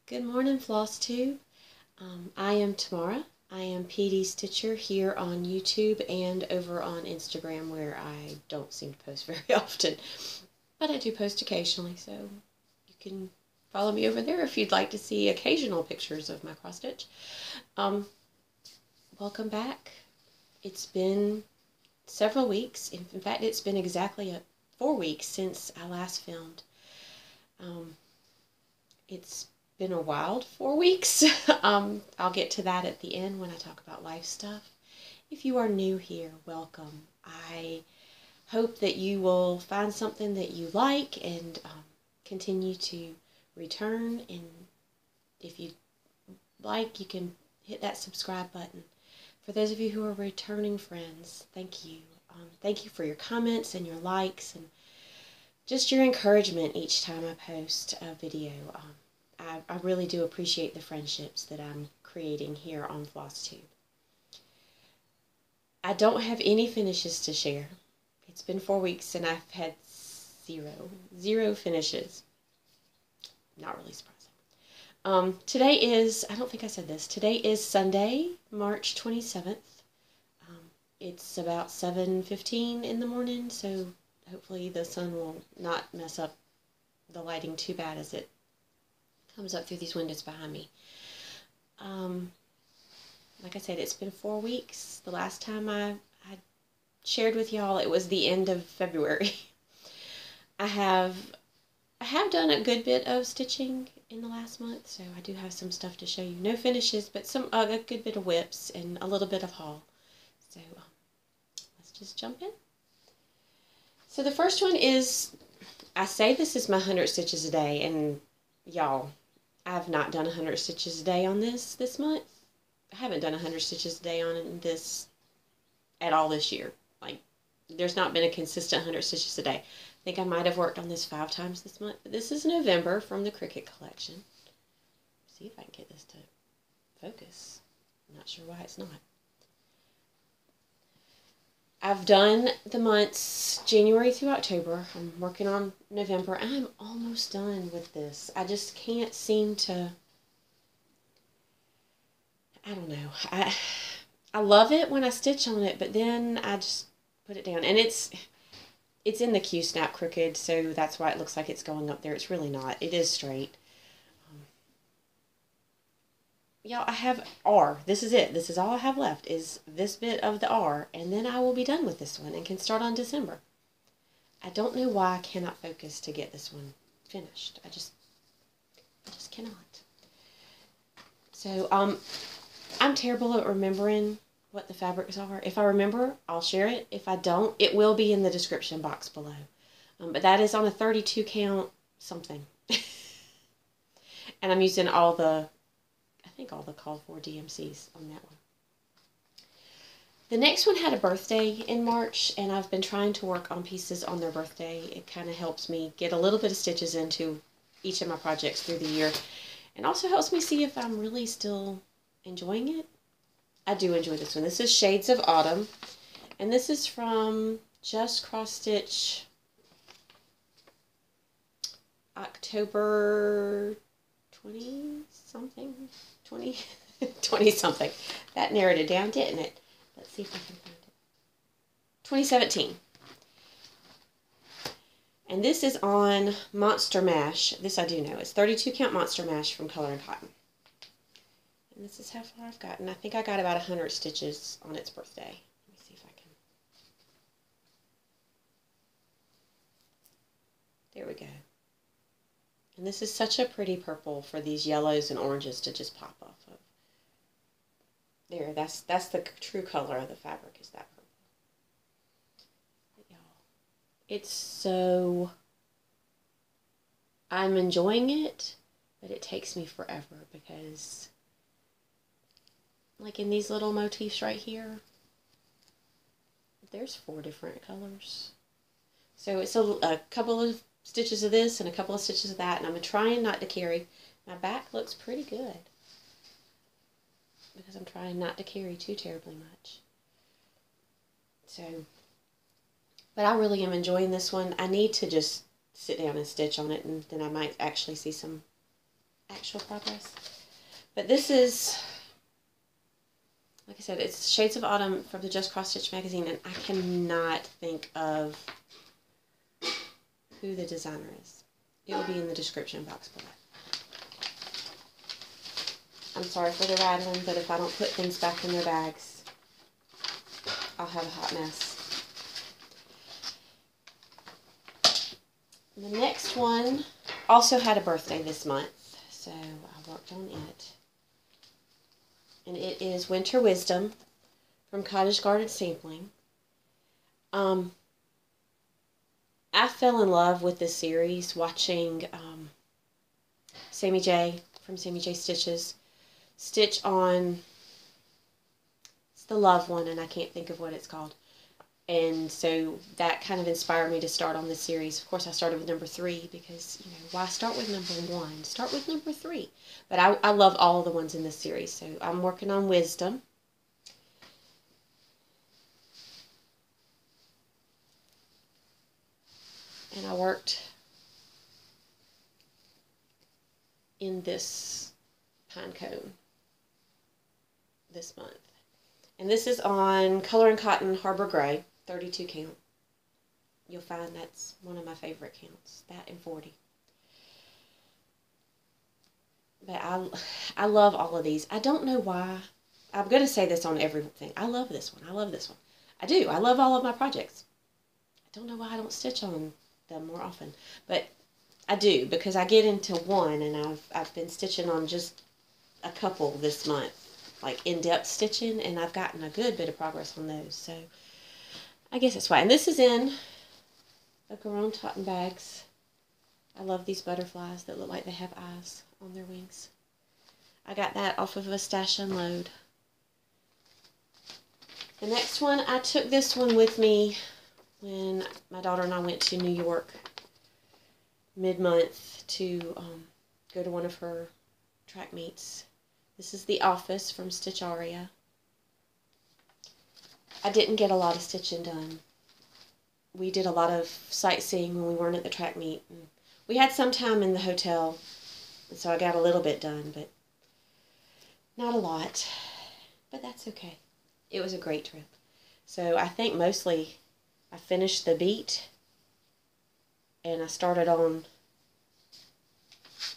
Good morning, Flosstube. I am Tamara. I am PD Stitcher here on YouTube and over on Instagram, where I don't seem to post very often, but I do post occasionally, so you can follow me over there if you'd like to see occasional pictures of my cross stitch. Welcome back. It's been several weeks. In fact, it's been exactly 4 weeks since I last filmed. It's been a wild 4 weeks. I'll get to that at the end when I talk about life stuff. If you are new here, welcome. I hope that you will find something that you like and continue to return. And if you like, you can hit that subscribe button. For those of you who are returning friends, thank you. Thank you for your comments and your likes and just your encouragement each time I post a video. I really do appreciate the friendships that I'm creating here on Flosstube. I don't have any finishes to share. It's been 4 weeks and I've had zero finishes. Not really surprising. Today is, I don't think I said this, today is Sunday, March 27th. It's about 7:15 in the morning, so hopefully the sun will not mess up the lighting too bad as it comes up through these windows behind me. Like I said, it's been 4 weeks. The last time I shared with y'all, it was the end of February. I have done a good bit of stitching in the last month, so I do have some stuff to show you. No finishes, but a good bit of whips and a little bit of haul. So let's just jump in. So the first one is, I say this is my 100 stitches a day, and y'all, I've not done 100 stitches a day on this month. I haven't done 100 stitches a day on this at all this year. Like, there's not been a consistent 100 stitches a day. I think I might have worked on this 5 times this month. But this is November from the Cricut collection. See if I can get this to focus. I'm not sure why it's not. I've done the months January through October. I'm working on November, and I'm almost done with this. I just can't seem to, I don't know. I love it when I stitch on it, but then I just put it down. And it's in the Q-snap crooked, so that's why it looks like it's going up there. It's really not. It is straight. Y'all, I have R. This is it. This is all I have left, is this bit of the R, and then I will be done with this one and can start on December. I don't know why I cannot focus to get this one finished. I just cannot. So, I'm terrible at remembering what the fabrics are. If I remember, I'll share it. If I don't, it will be in the description box below. But that is on a 32 count something. And I'm using all the called for DMCs on that one. The next one had a birthday in March, and I've been trying to work on pieces on their birthday. It kind of helps me get a little bit of stitches into each of my projects through the year, and also helps me see if I'm really still enjoying it. I do enjoy this one. This is Shades of Autumn, and this is from Just Cross Stitch October 20-something. 20-something. That narrowed it down, didn't it? Let's see if I can find it. 2017. And this is on Monster Mash. This I do know. It's 32 count Monster Mash from Color and Cotton. And this is how far I've gotten. I think I got about 100 stitches on its birthday. Let me see if I can. There we go. And this is such a pretty purple for these yellows and oranges to just pop off of. There, that's the true color of the fabric, is that purple. But y'all, it's so, I'm enjoying it, but it takes me forever because, like in these little motifs right here, there's 4 different colors. So it's a couple of stitches of this and a couple of stitches of that, and I'm trying not to carry. My back looks pretty good because I'm trying not to carry too terribly much. So, but I really am enjoying this one. I need to just sit down and stitch on it, and then I might actually see some actual progress. But this is, like I said, it's Shades of Autumn from the Just Cross Stitch magazine, and I cannot think of who the designer is. It will be in the description box below. I'm sorry for the rattling, but if I don't put things back in their bags, I'll have a hot mess. The next one also had a birthday this month, so I worked on it. And it is Winter Wisdom from Cottage Garden Sampling. I fell in love with this series watching Sammy J from Sammy J Stitches stitch on, it's the Love one, and I can't think of what it's called. And so that kind of inspired me to start on this series. Of course, I started with number 3 because, you know, why start with number 1? Start with number 3. But I love all of the ones in this series. So I'm working on Wisdom. And I worked in this pine cone this month. And this is on Color and Cotton Harbor Gray, 32 count. You'll find that's one of my favorite counts, that and 40. But I love all of these. I don't know why. I'm going to say this on everything. I love this one. I love this one. I do. I love all of my projects. I don't know why I don't stitch on them more often. But I do, because I get into one, and I've been stitching on just a couple this month, like in-depth stitching, and I've gotten a good bit of progress on those. So I guess that's why. And this is in the Garon Totten bags. I love these butterflies that look like they have eyes on their wings. I got that off of a Stash Unload. The next one, I took this one with me when my daughter and I went to New York mid-month to go to one of her track meets. This is The Office from Stitch Aria. I didn't get a lot of stitching done. We did a lot of sightseeing when we weren't at the track meet. And we had some time in the hotel, and so I got a little bit done, but not a lot. But that's okay. It was a great trip. So I think mostly I finished the beat, and I started on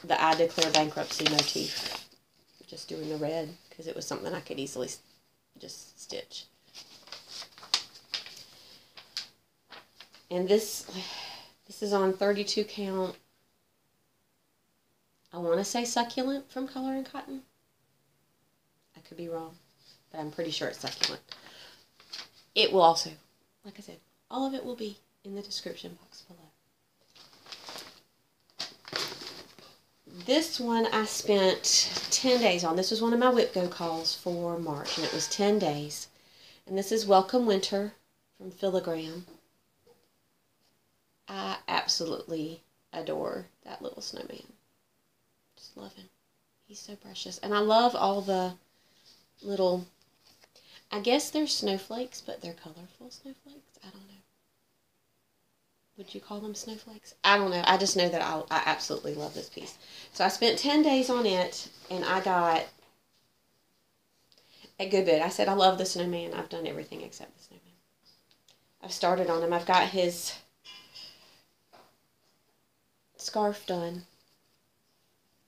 the I Declare Bankruptcy motif, just doing the red, because it was something I could easily just stitch. And this is on 32 count. I want to say Succulent from Color and Cotton. I could be wrong, but I'm pretty sure it's Succulent. It will also, like I said, all of it will be in the description box below. This one I spent 10 days on. This was one of my Whip Go calls for March, and it was 10 days. And this is Welcome Winter from Filigram. I absolutely adore that little snowman. Just love him. He's so precious. And I love all the little, I guess they're snowflakes, but they're colorful snowflakes. I don't know. Would you call them snowflakes? I don't know. I just know that I absolutely love this piece. So I spent 10 days on it, and I got a good bit. I said I love the snowman. I've done everything except the snowman. I've started on him. I've got his scarf done,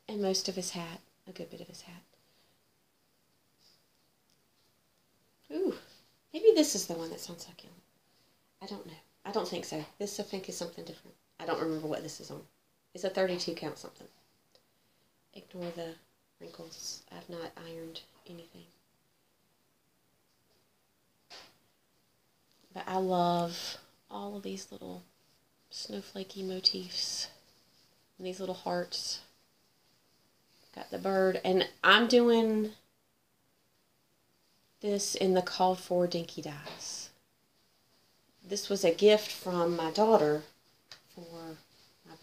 and most of his hat, a good bit of his hat. Ooh, maybe this is the one that's on Succulent. I don't know. I don't think so. This, I think, is something different. I don't remember what this is on. It's a 32 count something. Ignore the wrinkles. I've not ironed anything. But I love all of these little snowflakey motifs. And these little hearts. Got the bird. And I'm doing this in the called for Dinky Dies. This was a gift from my daughter for my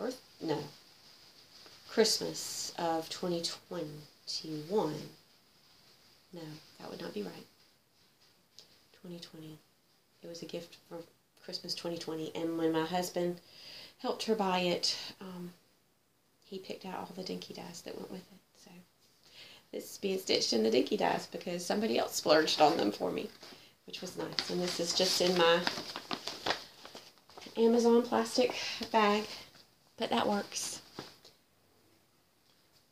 Christmas of 2021. No, that would not be right. 2020. It was a gift for Christmas 2020. And when my husband helped her buy it, he picked out all the dinky dies that went with it. So this is being stitched in the dinky dies because somebody else splurged on them for me, which was nice. And this is just in my Amazon plastic bag, but that works.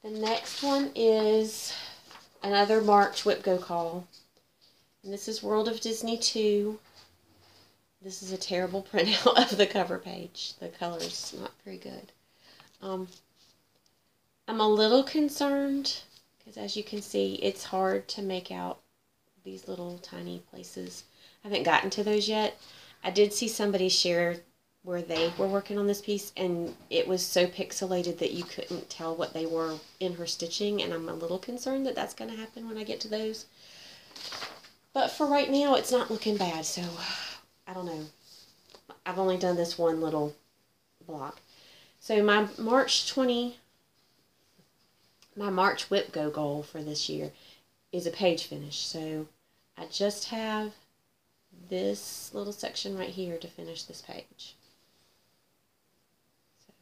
The next one is another March Whip Go Call. And this is World of Disney 2. This is a terrible printout of the cover page. The color's not very good. I'm a little concerned because, as you can see, it's hard to make out these little tiny places. I haven't gotten to those yet. I did see somebody share where they were working on this piece, and it was so pixelated that you couldn't tell what they were in her stitching, and I'm a little concerned that that's going to happen when I get to those. But for right now, it's not looking bad, so I don't know. I've only done this one little block. So my March Whip Go goal for this year is a page finish. So I just have this little section right here to finish this page. So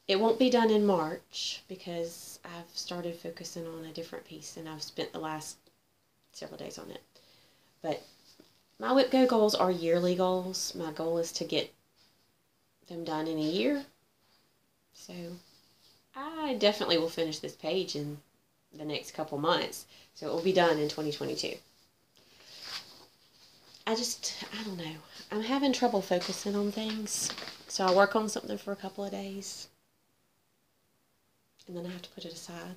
it won't be done in March because I've started focusing on a different piece and I've spent the last several days on it. But my Whip Go goals are yearly goals. My goal is to get them done in a year. So I definitely will finish this page in the next couple months. So it will be done in 2022. I don't know. I'm having trouble focusing on things. So I work on something for a couple of days. And then I have to put it aside.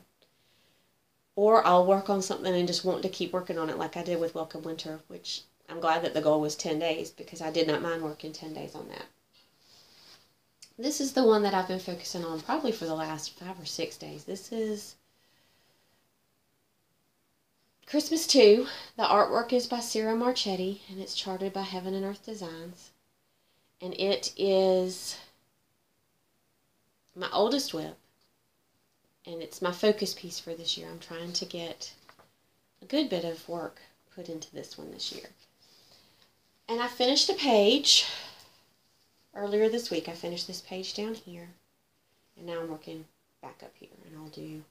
Or I'll work on something and just want to keep working on it like I did with Welcome Winter, which I'm glad that the goal was 10 days because I did not mind working 10 days on that. This is the one that I've been focusing on probably for the last 5 or 6 days. This is Christmas 2. The artwork is by Ciro Marchetti, and it's charted by Heaven and Earth Designs. And it is my oldest whip, and it's my focus piece for this year. I'm trying to get a good bit of work put into this one this year. And I finished a page earlier this week. I finished this page down here, and now I'm working back up here, and I'll do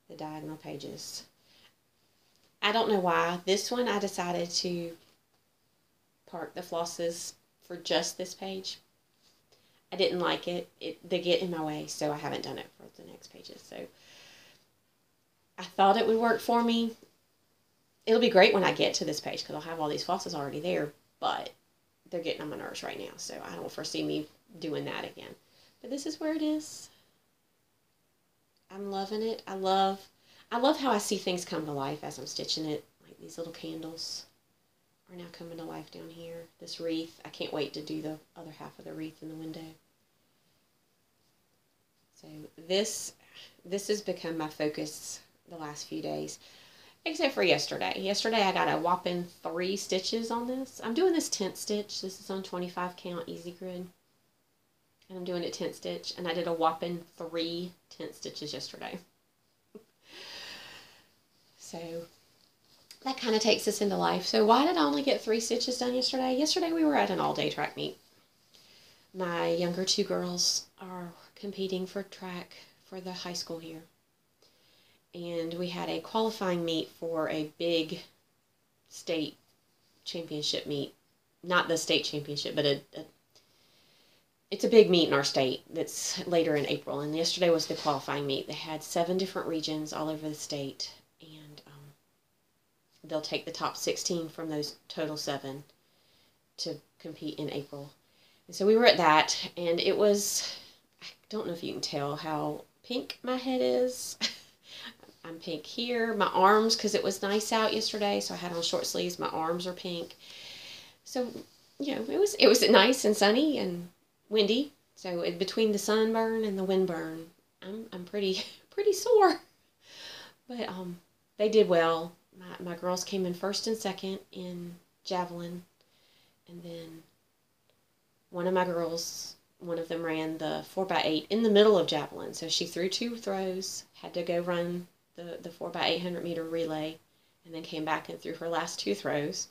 the diagonal pages. I don't know why. This one I decided to park the flosses for just this page. I didn't like it. They get in my way, so I haven't done it for the next pages. So I thought it would work for me. It'll be great when I get to this page because I'll have all these flosses already there, but they're getting on my nerves right now, so I don't foresee me doing that again. But this is where it is. I'm loving it. I love how I see things come to life as I'm stitching it. Like these little candles are now coming to life down here. This wreath, I can't wait to do the other half of the wreath in the window. So this has become my focus the last few days. Except for yesterday. Yesterday I got a whopping 3 stitches on this. I'm doing this 10th stitch. This is on 25 count easy grid. And I'm doing it 10th stitch. And I did a whopping 3 10th stitches yesterday. So that kind of takes us into life. So why did I only get 3 stitches done yesterday? Yesterday we were at an all-day track meet. My younger 2 girls are competing for track for the high school here. And we had a qualifying meet for a big state championship meet. Not the state championship, but it's a big meet in our state that's later in April. And yesterday was the qualifying meet. They had 7 different regions all over the state. And they'll take the top 16 from those total 7 to compete in April. And so we were at that. And it was, I don't know if you can tell how pink my head is. I'm pink here. My arms, because it was nice out yesterday, so I had on short sleeves. My arms are pink. So, you know, it was nice and sunny and windy. So between the sunburn and the windburn, I'm pretty sore. But they did well. My girls came in first and second in javelin, and then one of my girls, one of them ran the 4x8 in the middle of javelin. So she threw 2 throws, had to go run the 4x800 meter relay, and then came back and threw her last 2 throws.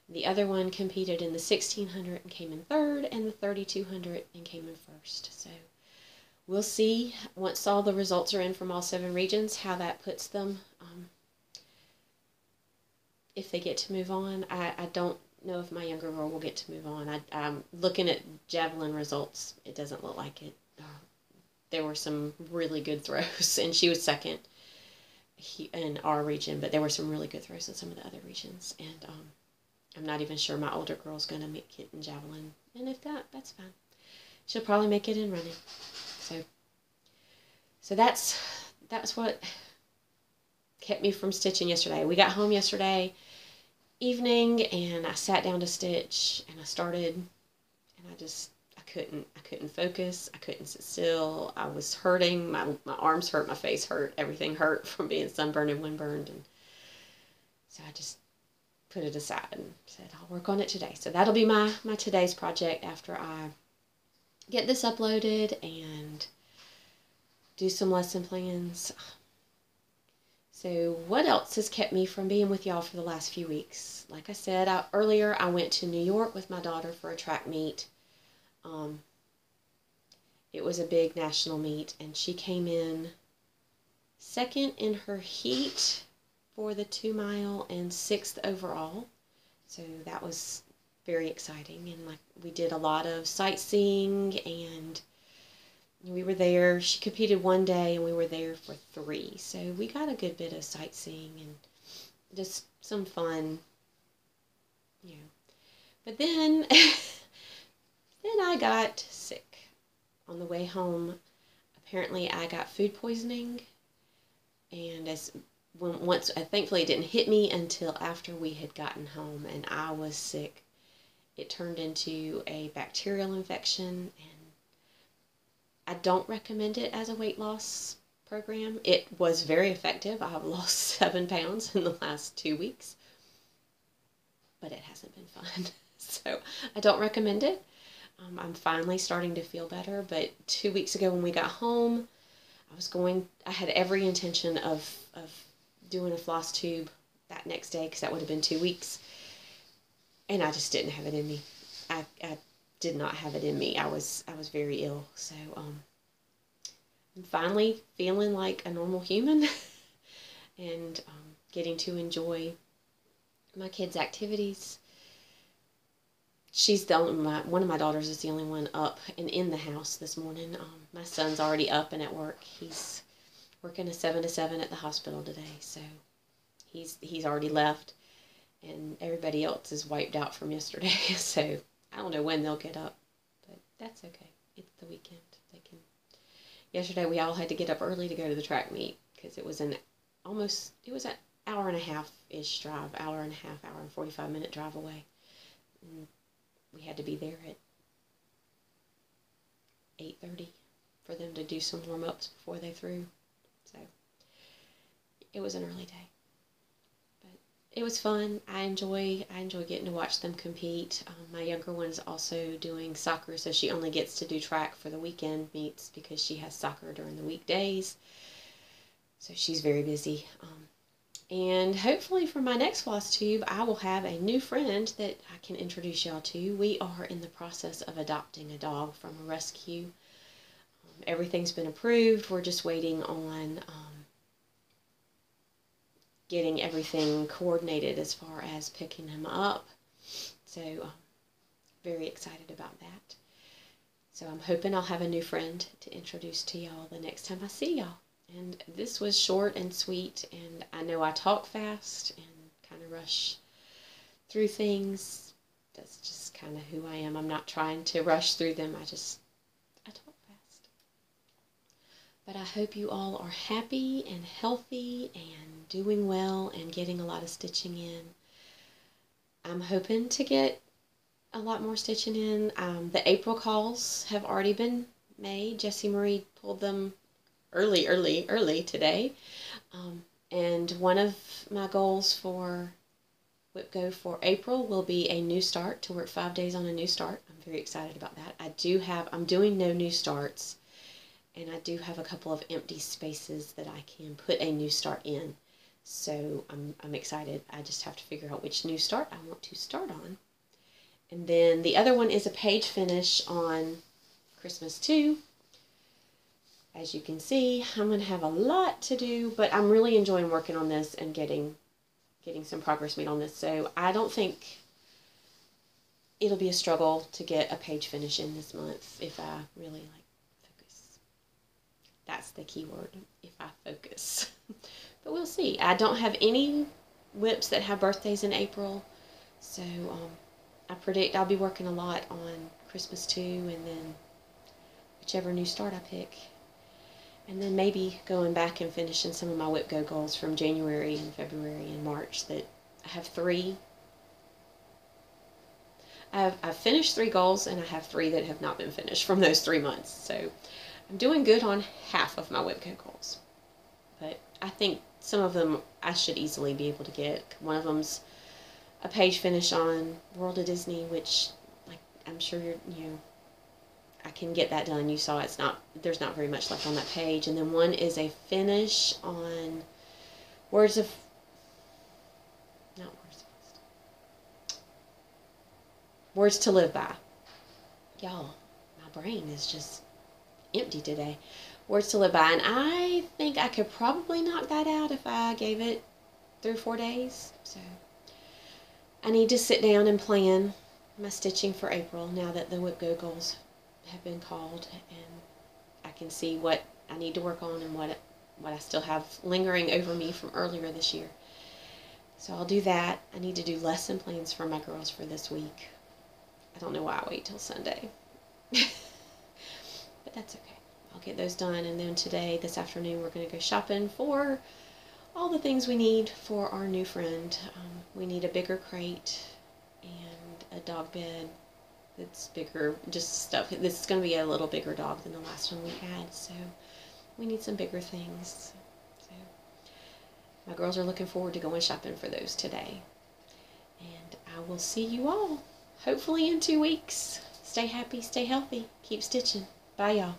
The other one competed in the 1600 and came in 3rd, and the 3200 and came in 1st. So we'll see once all the results are in from all 7 regions how that puts them. If they get to move on, I don't know if my younger girl will get to move on. I'm looking at javelin results. It doesn't look like it. There were some really good throws, and she was second in our region, but there were some really good throws in some of the other regions, and I'm not even sure my older girl's going to make it in javelin, and if not, that's fine. She'll probably make it in running. So that's what kept me from stitching yesterday. We got home yesterday evening, and I sat down to stitch, and I started, and I couldn't focus. I couldn't sit still. I was hurting. My arms hurt. My face hurt. Everything hurt from being sunburned and windburned. And so I just put it aside and said, I'll work on it today. So that'll be my today's project after I get this uploaded and do some lesson plans. So what else has kept me from being with y'all for the last few weeks? Like I said earlier, I went to New York with my daughter for a track meet. It was a big national meet, and she came in second in her heat for the 2-mile and 6th overall. So that was very exciting, and like we did a lot of sightseeing, and we were there. She competed one day, and we were there for 3. So we got a good bit of sightseeing and just some fun, you know. But then, then I got sick on the way home. Apparently, I got food poisoning, and once thankfully it didn't hit me until after we had gotten home, and I was sick. It turned into a bacterial infection, and I don't recommend it as a weight loss program. It was very effective. I've lost 7 pounds in the last 2 weeks, but it hasn't been fun. So I don't recommend it. I'm finally starting to feel better, but 2 weeks ago when we got home, I had every intention of doing a Flosstube that next day, because that would have been 2 weeks, and I just didn't have it in me. I did not have it in me. I was very ill, so I'm finally feeling like a normal human, and getting to enjoy my kids' activities. One of my daughters is the only one up and in the house this morning. My son's already up and at work. He's working a 7 to 7 at the hospital today, so he's already left, and everybody else is wiped out from yesterday. So I don't know when they'll get up, but that's okay. It's the weekend. Yesterday we all had to get up early to go to the track meet, because it was an hour and a half-ish drive, hour and 45-minute drive away. And we had to be there at 8:30 for them to do some warm-ups before they threw. So it was an early day, but it was fun. I enjoy getting to watch them compete. My younger one is also doing soccer, so she only gets to do track for the weekend meets because she has soccer during the weekdays. So she's very busy. And hopefully for my next Flosstube, I will have a new friend that I can introduce y'all to. We are in the process of adopting a dog from a rescue. Everything's been approved. We're just waiting on getting everything coordinated as far as picking him up. So very excited about that. So I'm hoping I'll have a new friend to introduce to y'all the next time I see y'all. And this was short and sweet, and I know I talk fast and kind of rush through things. That's just kind of who I am. I'm not trying to rush through them. I talk fast. But I hope you all are happy and healthy and doing well and getting a lot of stitching in. I'm hoping to get a lot more stitching in. The April calls have already been made. Jessie Marie pulled them early today. And one of my goals for WhipGo for April will be a new start, to work 5 days on a new start. I'm very excited about that. I'm doing no new starts, and I do have a couple of empty spaces that I can put a new start in. So I'm excited. I just have to figure out which new start I want to start on. And then the other one is a page finish on Christmas 2. as you can see, I'm going to have a lot to do, but I'm really enjoying working on this and getting some progress made on this. So I don't think it'll be a struggle to get a page finish in this month if I really focus. That's the key word, if I focus. But we'll see. I don't have any whips that have birthdays in April, so I predict I'll be working a lot on Christmas too, and then whichever new start I pick. And then maybe going back and finishing some of my Whip Go goals from January and February and March. That I have 3. I've finished 3 goals, and I have 3 that have not been finished from those 3 months. So I'm doing good on half of my Whip Go goals. But I think some of them I should easily be able to get. One of them's a page finish on World of Disney, which, like, I'm sure I can get that done. You saw there's not very much left on that page. And then one is a finish on Words to Live By. Y'all, my brain is just empty today. Words to Live By. And I think I could probably knock that out if I gave it 3 or 4 days. So I need to sit down and plan my stitching for April now that the Whip Go goals have been called, and I can see what I need to work on and what I still have lingering over me from earlier this year. So I'll do that. I need to do lesson plans for my girls for this week. I don't know why I wait till Sunday. But that's okay. I'll get those done, and then this afternoon, we're going to go shopping for all the things we need for our new friend. We need a bigger crate and a dog bed that's bigger, just stuff. This is going to be a little bigger dog than the last one we had, so we need some bigger things. So my girls are looking forward to going shopping for those today. And I will see you all hopefully in 2 weeks. Stay happy, stay healthy, keep stitching. Bye, y'all.